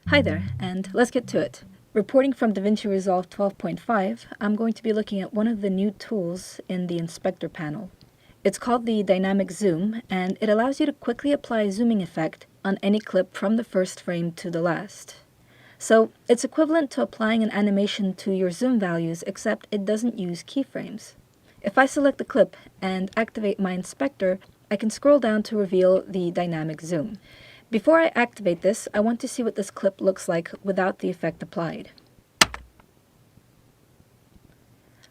Hi there, and let's get to it. Reporting from Davinci Resolve 12.5, I'm going to be looking at one of the new tools in the inspector panel. It's called the dynamic zoom, and it allows you to quickly apply a zooming effect on any clip from the first frame to the last. So it's equivalent to applying an animation to your zoom values, except it doesn't use keyframes. If I select the clip and activate my inspector, I can scroll down to reveal the dynamic zoom. Before I activate this, I want to see what this clip looks like without the effect applied.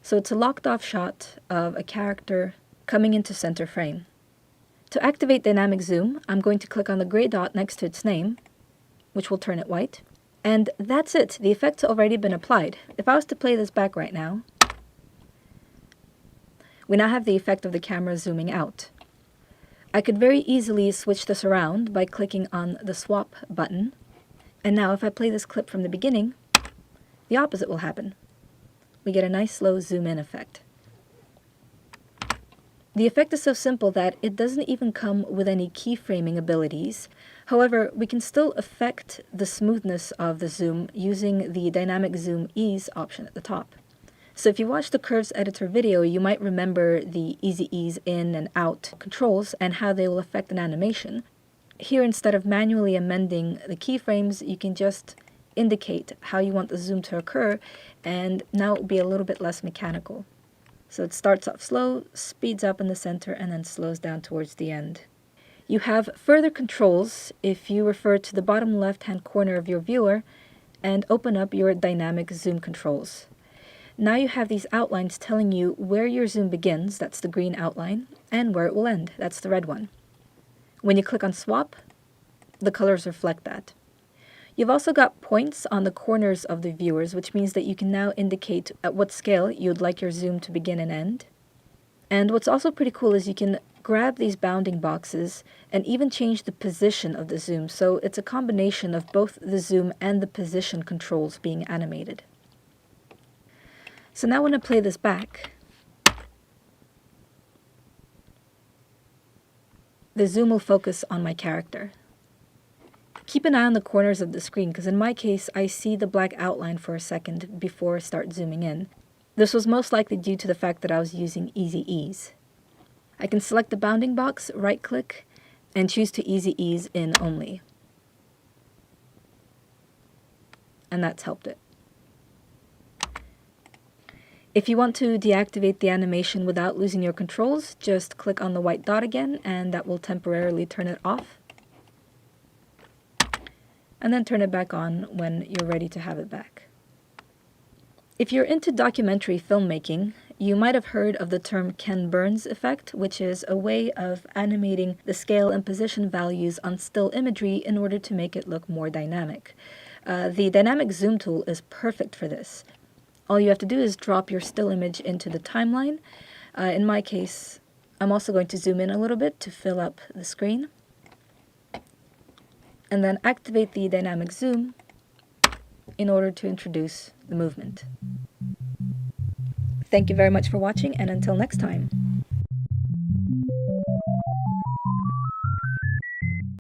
So it's a locked off shot of a character coming into center frame. To activate dynamic zoom, I'm going to click on the gray dot next to its name, which will turn it white. And that's it, the effect's already been applied. If I was to play this back right now, we now have the effect of the camera zooming out. I could very easily switch this around by clicking on the swap button. And now if I play this clip from the beginning, the opposite will happen. We get a nice slow zoom in effect. The effect is so simple that it doesn't even come with any keyframing abilities. However, we can still affect the smoothness of the zoom using the dynamic zoom ease option at the top. So if you watch the curves editor video, you might remember the easy ease in and out controls and how they will affect an animation. Here, instead of manually amending the keyframes, you can just indicate how you want the zoom to occur, and now it will be a little bit less mechanical. So it starts off slow, speeds up in the center, and then slows down towards the end. You have further controls if you refer to the bottom left-hand corner of your viewer and open up your dynamic zoom controls. Now you have these outlines telling you where your zoom begins, that's the green outline, and where it will end, that's the red one. When you click on swap, the colors reflect that. You've also got points on the corners of the viewers, which means that you can now indicate at what scale you'd like your zoom to begin and end. And what's also pretty cool is you can grab these bounding boxes and even change the position of the zoom, so it's a combination of both the zoom and the position controls being animated. So now when I play this back, the zoom will focus on my character. Keep an eye on the corners of the screen, because in my case, I see the black outline for a second before I start zooming in. This was most likely due to the fact that I was using Easy Ease. I can select the bounding box, right-click, and choose to Easy Ease in only. And that's helped it. If you want to deactivate the animation without losing your controls, just click on the white dot again, and that will temporarily turn it off. And then turn it back on when you're ready to have it back. If you're into documentary filmmaking, you might have heard of the term Ken Burns effect, which is a way of animating the scale and position values on still imagery in order to make it look more dynamic. The dynamic zoom tool is perfect for this. All you have to do is drop your still image into the timeline. In my case, I'm also going to zoom in a little bit to fill up the screen. And then activate the dynamic zoom in order to introduce the movement. Thank you very much for watching, and until next time.